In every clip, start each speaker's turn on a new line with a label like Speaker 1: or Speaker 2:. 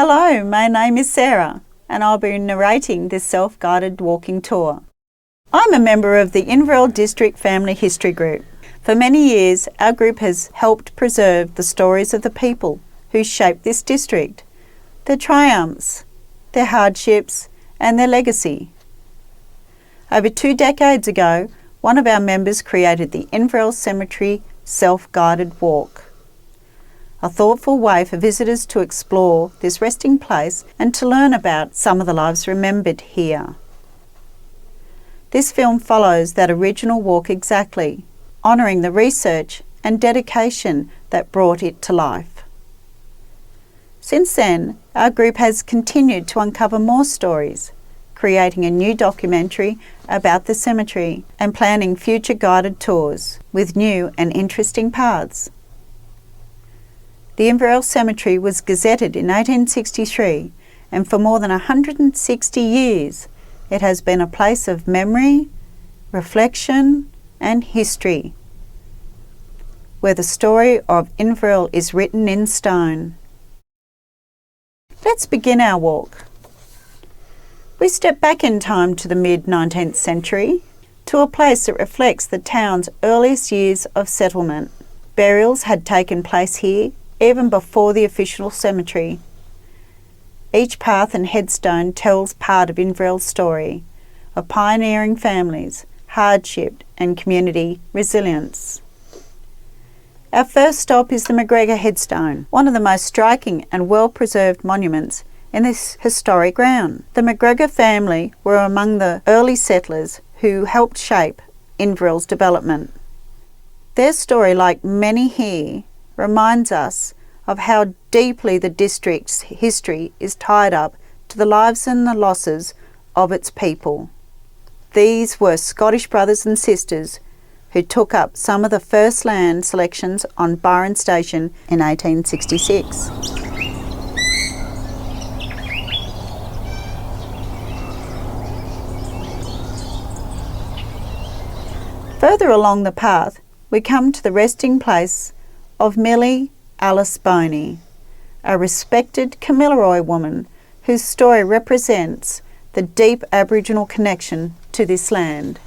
Speaker 1: Hello, my name is Sarah and I'll be narrating this self-guided walking tour. I'm a member of the Inverell District Family History Group. For many years, our group has helped preserve the stories of the people who shaped this district, their triumphs, their hardships and their legacy. Over 2 decades ago, one of our members created the Inverell Cemetery self-guided walk, a thoughtful way for visitors to explore this resting place and to learn about some of the lives remembered here. This film follows that original walk exactly, honouring the research and dedication that brought it to life. Since then, our group has continued to uncover more stories, creating a new documentary about the cemetery and planning future guided tours with new and interesting paths. The Inverell Cemetery was gazetted in 1863, and for more than 160 years it has been a place of memory, reflection and history, where the story of Inverell is written in stone. Let's begin our walk. We step back in time to the mid-19th century, to a place that reflects the town's earliest years of settlement. Burials had taken place here even before the official cemetery. Each path and headstone tells part of Inverell's story of pioneering families, hardship and community resilience. Our first stop is the McGregor headstone, one of the most striking and well-preserved monuments in this historic ground. The McGregor family were among the early settlers who helped shape Inverell's development. Their story, like many here, reminds us of how deeply the district's history is tied up to the lives and the losses of its people. These were Scottish brothers and sisters who took up some of the first land selections on Byron Station in 1866. Further along the path, we come to the resting place of Millie Alice Boney, a respected Kamilaroi woman whose story represents the deep Aboriginal connection to this land.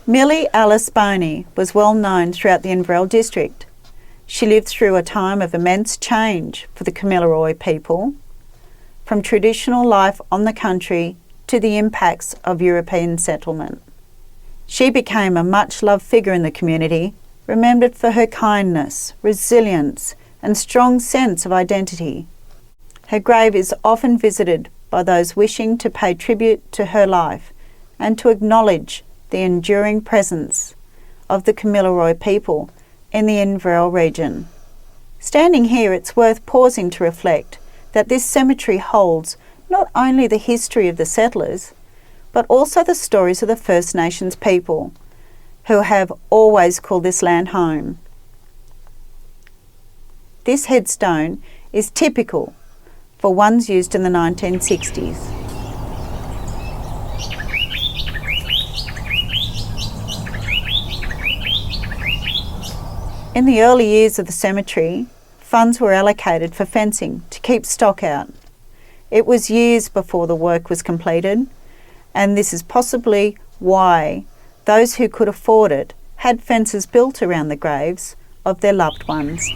Speaker 1: Millie Alice Boney was well known throughout the Inverell district. She lived through a time of immense change for the Kamilaroi people, from traditional life on the country to the impacts of European settlement. She became a much-loved figure in the community, remembered for her kindness, resilience and strong sense of identity. Her grave is often visited by those wishing to pay tribute to her life and to acknowledge the enduring presence of the Kamilaroi people in the Inverell region. Standing here, it's worth pausing to reflect that this cemetery holds not only the history of the settlers, but also the stories of the First Nations people, who have always called this land home. This headstone is typical for ones used in the 1960s. In the early years of the cemetery, funds were allocated for fencing to keep stock out. It was years before the work was completed, and this is possibly why those who could afford it had fences built around the graves of their loved ones.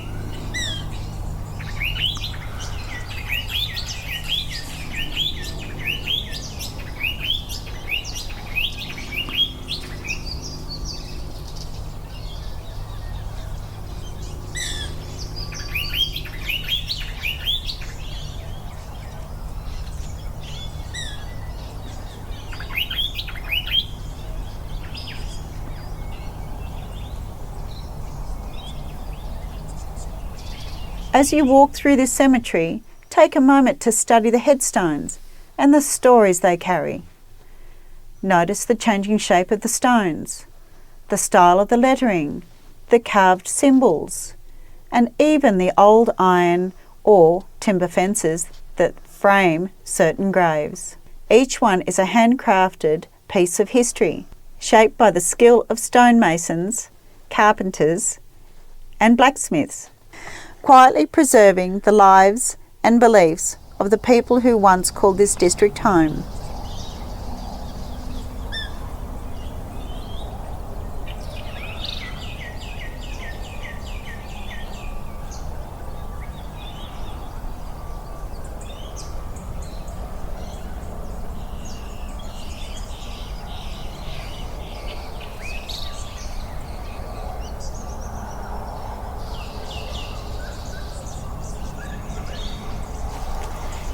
Speaker 1: As you walk through this cemetery, take a moment to study the headstones and the stories they carry. Notice the changing shape of the stones, the style of the lettering, the carved symbols, and even the old iron or timber fences that frame certain graves. Each one is a handcrafted piece of history, shaped by the skill of stonemasons, carpenters, and blacksmiths, quietly preserving the lives and beliefs of the people who once called this district home.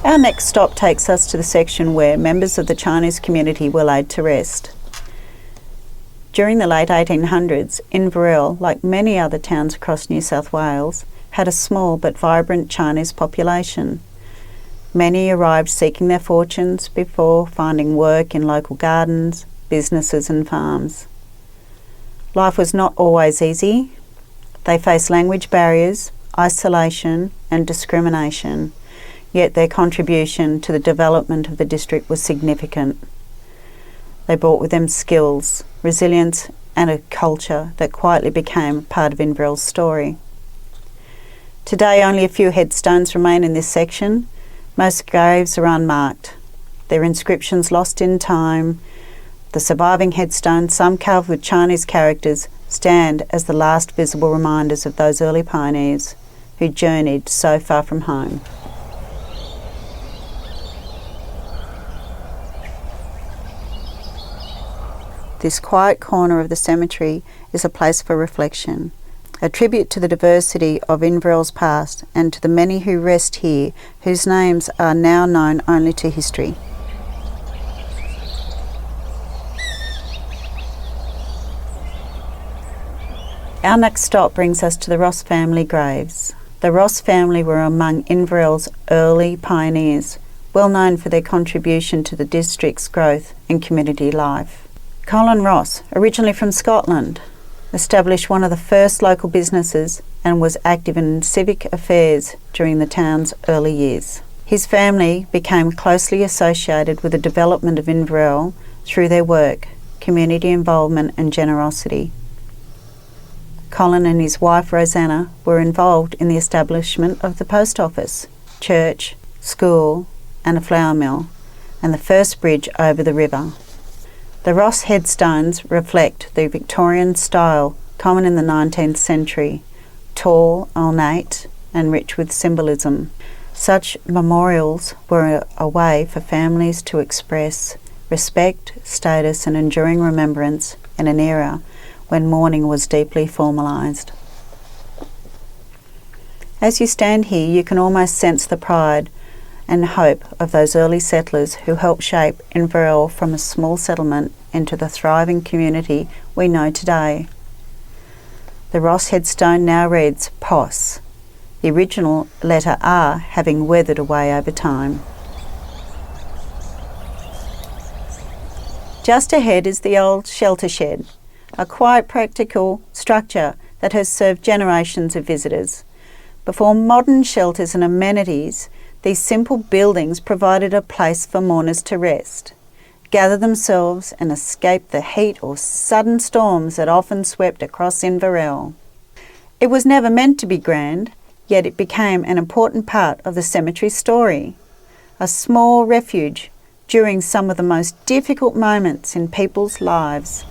Speaker 1: Our next stop takes us to the section where members of the Chinese community were laid to rest. During the late 1800s, Inverell, like many other towns across New South Wales, had a small but vibrant Chinese population. Many arrived seeking their fortunes before finding work in local gardens, businesses and farms. Life was not always easy. They faced language barriers, isolation and discrimination. Yet their contribution to the development of the district was significant. They brought with them skills, resilience and a culture that quietly became part of Inverell's story. Today only a few headstones remain in this section. Most graves are unmarked, their inscriptions lost in time. The surviving headstones, some carved with Chinese characters, stand as the last visible reminders of those early pioneers who journeyed so far from home. This quiet corner of the cemetery is a place for reflection, a tribute to the diversity of Inverell's past and to the many who rest here, whose names are now known only to history. Our next stop brings us to the Ross family graves. The Ross family were among Inverell's early pioneers, well known for their contribution to the district's growth and community life. Colin Ross, originally from Scotland, established one of the first local businesses and was active in civic affairs during the town's early years. His family became closely associated with the development of Inverell through their work, community involvement and generosity. Colin and his wife Rosanna were involved in the establishment of the post office, church, school and a flour mill, and the first bridge over the river. The Ross headstones reflect the Victorian style common in the 19th century, tall, ornate and rich with symbolism. Such memorials were a way for families to express respect, status and enduring remembrance in an era when mourning was deeply formalised. As you stand here, you can almost sense the pride and hope of those early settlers who helped shape Inverell from a small settlement into the thriving community we know today. The Ross headstone now reads POS, the original letter R having weathered away over time. Just ahead is the old shelter shed, a quiet practical structure that has served generations of visitors. Before modern shelters and amenities, these simple buildings provided a place for mourners to rest, gather themselves and escape the heat or sudden storms that often swept across Inverell. It was never meant to be grand, yet it became an important part of the cemetery story, a small refuge during some of the most difficult moments in people's lives.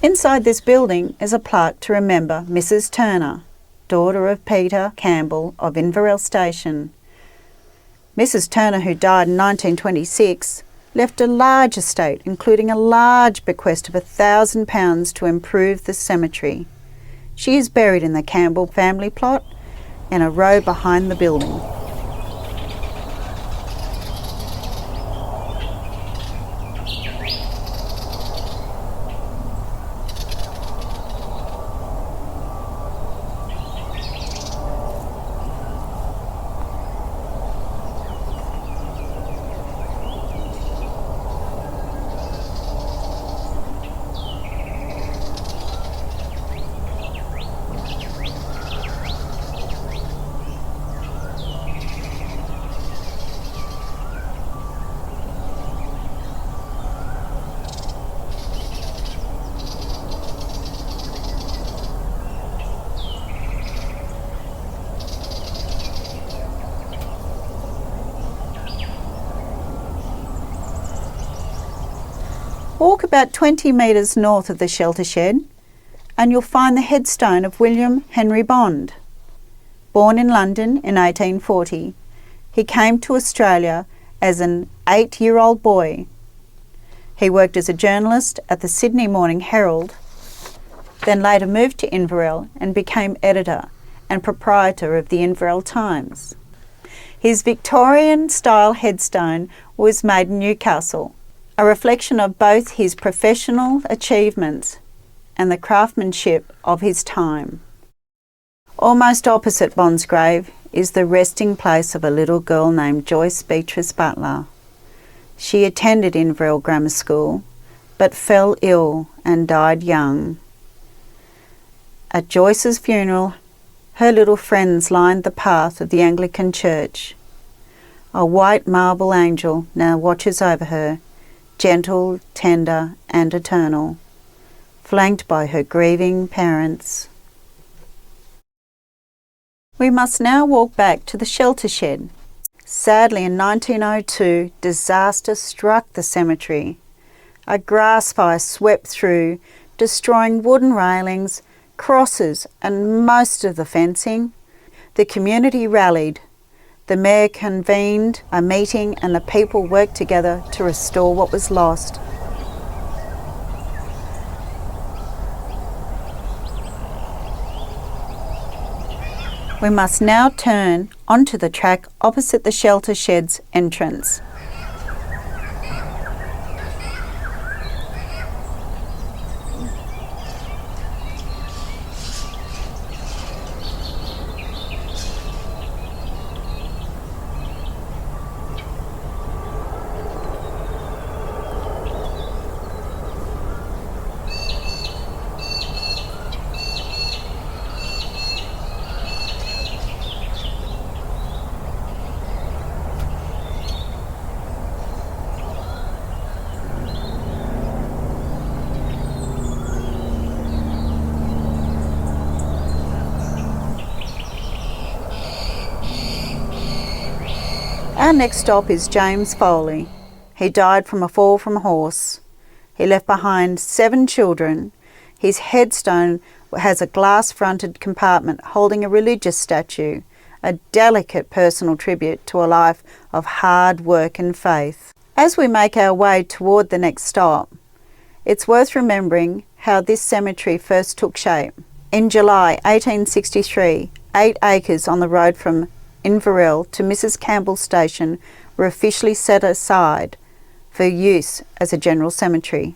Speaker 1: Inside this building is a plaque to remember Mrs. Turner, daughter of Peter Campbell of Inverell Station. Mrs. Turner, who died in 1926, left a large estate, including a large bequest of £1,000 to improve the cemetery. She is buried in the Campbell family plot in a row behind the building. Walk about 20 metres north of the shelter shed and you'll find the headstone of William Henry Bond. Born in London in 1840, he came to Australia as an 8-year-old boy. He worked as a journalist at the Sydney Morning Herald, then later moved to Inverell and became editor and proprietor of the Inverell Times. His Victorian-style headstone was made in Newcastle, a reflection of both his professional achievements and the craftsmanship of his time. Almost opposite Bond's grave is the resting place of a little girl named Joyce Beatrice Butler. She attended Inverell Grammar School, but fell ill and died young. At Joyce's funeral, her little friends lined the path of the Anglican Church. A white marble angel now watches over her, gentle, tender and eternal, flanked by her grieving parents. We must now walk back to the shelter shed. Sadly, in 1902, disaster struck the cemetery. A grass fire swept through, destroying wooden railings, crosses and most of the fencing. The community rallied. The mayor convened a meeting and the people worked together to restore what was lost. We must now turn onto the track opposite the shelter shed's entrance. Our next stop is James Foley. He died from a fall from a horse. He left behind 7 children. His headstone has a glass-fronted compartment holding a religious statue, a delicate personal tribute to a life of hard work and faith. As we make our way toward the next stop, it's worth remembering how this cemetery first took shape. In July 1863, 8 acres on the road from Inverell to Mrs. Campbell's station were officially set aside for use as a general cemetery.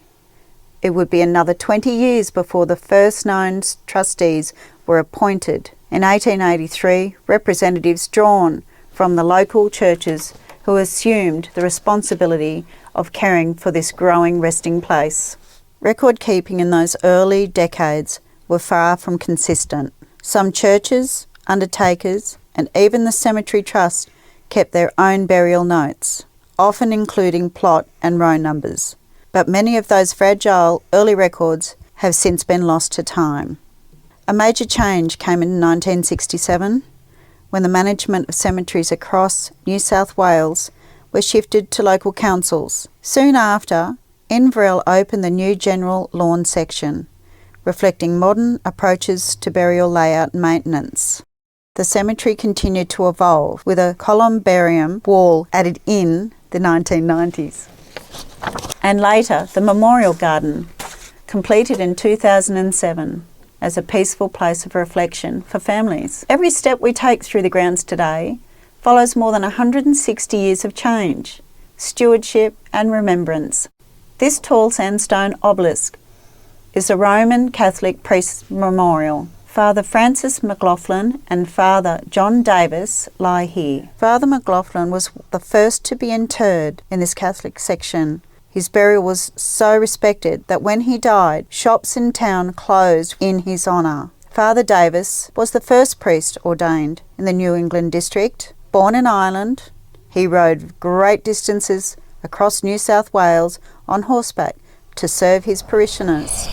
Speaker 1: It would be another 20 years before the first known trustees were appointed. In 1883, representatives drawn from the local churches who assumed the responsibility of caring for this growing resting place. Record keeping in those early decades were far from consistent. Some churches, undertakers, and even the Cemetery Trust kept their own burial notes, often including plot and row numbers. But many of those fragile early records have since been lost to time. A major change came in 1967 when the management of cemeteries across New South Wales were shifted to local councils. Soon after, Inverell opened the new general lawn section, reflecting modern approaches to burial layout and maintenance. The cemetery continued to evolve, with a columbarium wall added in the 1990s. And later, the memorial garden, completed in 2007 as a peaceful place of reflection for families. Every step we take through the grounds today follows more than 160 years of change, stewardship and remembrance. This tall sandstone obelisk is a Roman Catholic priest's memorial. Father Francis McLaughlin and Father John Davis lie here. Father McLaughlin was the first to be interred in this Catholic section. His burial was so respected that when he died, shops in town closed in his honour. Father Davis was the first priest ordained in the New England district. Born in Ireland, he rode great distances across New South Wales on horseback to serve his parishioners.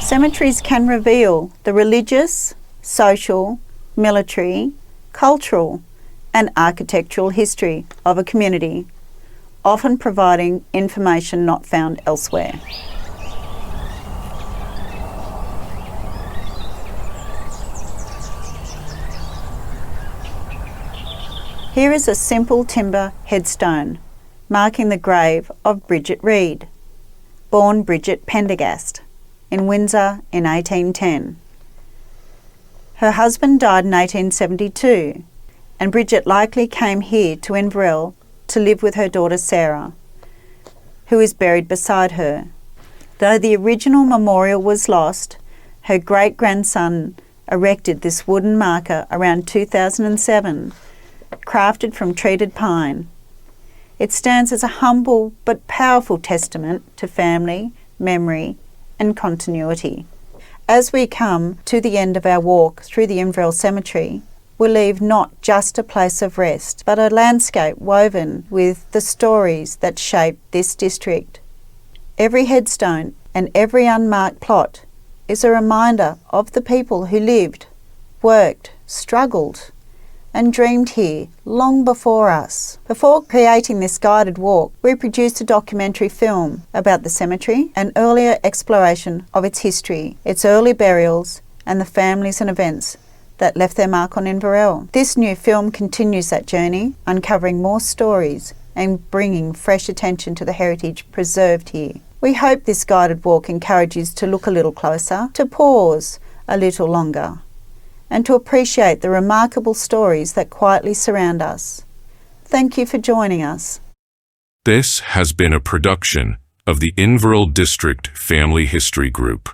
Speaker 1: Cemeteries can reveal the religious, social military, cultural, and architectural history of a community, often providing information not found elsewhere. Here is a simple timber headstone marking the grave of Bridget Reed, born Bridget Pendergast, in Windsor in 1810. Her husband died in 1872, and Bridget likely came here to Inverell to live with her daughter Sarah, who is buried beside her. Though the original memorial was lost, her great-grandson erected this wooden marker around 2007, crafted from treated pine. It stands as a humble but powerful testament to family, memory, and continuity. As we come to the end of our walk through the Inverell Cemetery, we leave not just a place of rest, but a landscape woven with the stories that shape this district. Every headstone and every unmarked plot is a reminder of the people who lived, worked, struggled, and dreamed here long before us. Before creating this guided walk, we produced a documentary film about the cemetery, an earlier exploration of its history, its early burials, and the families and events that left their mark on Inverell. This new film continues that journey, uncovering more stories and bringing fresh attention to the heritage preserved here. We hope this guided walk encourages you to look a little closer, to pause a little longer, and to appreciate the remarkable stories that quietly surround us. Thank you for joining us.
Speaker 2: This has been a production of the Inverell District Family History Group.